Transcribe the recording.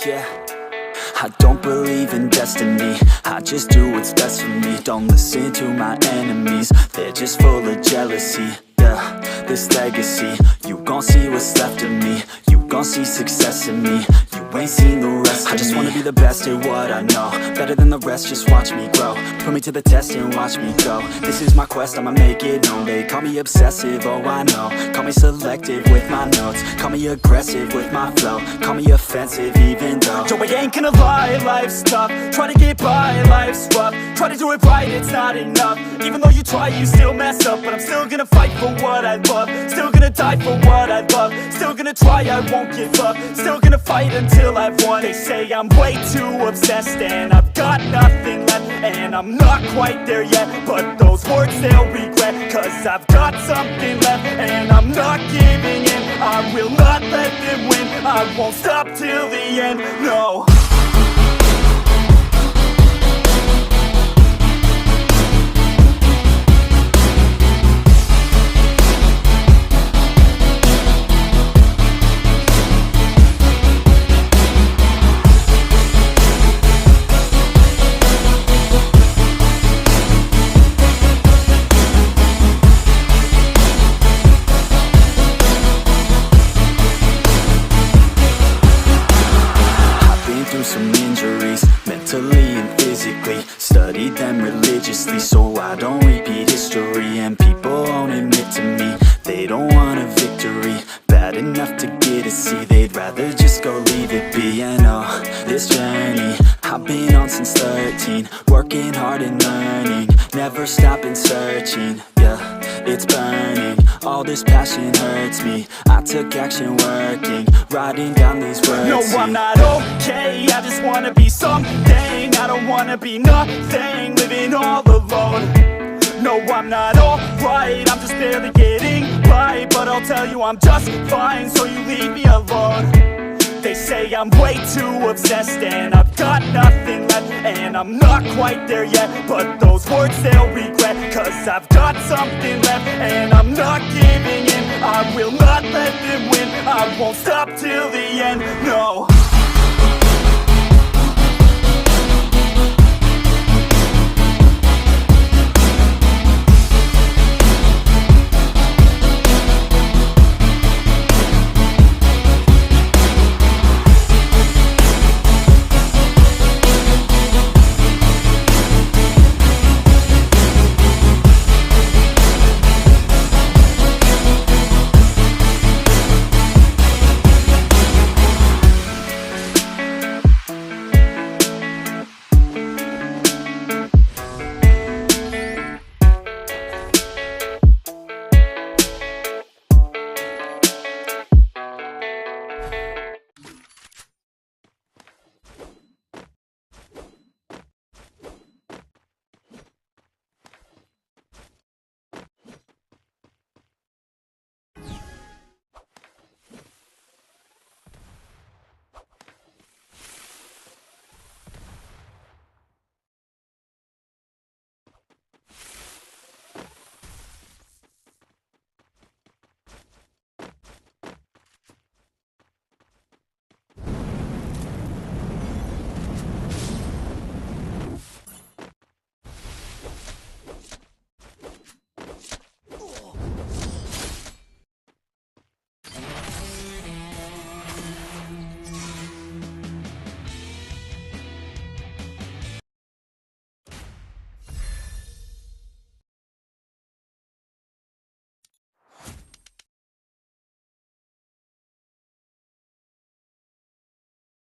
yeah. I don't believe in destiny, I just do what's best for me. Don't listen to my enemies, they're just full of jealousy. Yeah, this legacy, you gon' see what's left of me. You gon' see success in me, you ain't seen the rest of me. I just wanna be the best at what I know, better than the rest, just watch me grow. Put me to the test and watch me go. This is my quest, I'ma make it known. They call me obsessive, oh I know. Call me selective with my notes, call me aggressive with my flow. Call me offensive even though Joe, I ain't gonna lie, life's tough. Try to get by, life's rough. Try to do it right, it's not enough. Even though you try, you still mess up. But I'm still gonna fight for what I love, still gonna die for what I love, still gonna try, I won't give up, still gonna fight until I've won. They say I'm way too obsessed and I've got nothing left, and I'm not quite there yet, but those words they'll regret, cause I've got something left and I'm not giving in. I will not let them win, I won't stop till the end, no. Some injuries, mentally and physically. Studied them religiously so I don't repeat history. And people won't admit to me they don't want a victory bad enough to get a C. They'd rather just go leave it be. And oh, this journey I've been on since 13, working hard and learning, never stopping searching. Yeah, it's burning, all this passion hurts me. I took action working, writing down these words. No, I'm not okay, I just wanna be something. I don't wanna be nothing, living all alone. No, I'm not alright, I'm just barely getting by. But I'll tell you I'm just fine, so you leave me alone. They say I'm way too obsessed and I've got nothing left, and I'm not quite there yet, but those words they'll regret, cause I've got something left and I'm not giving in. I will not let them win, I won't stop till the end, no.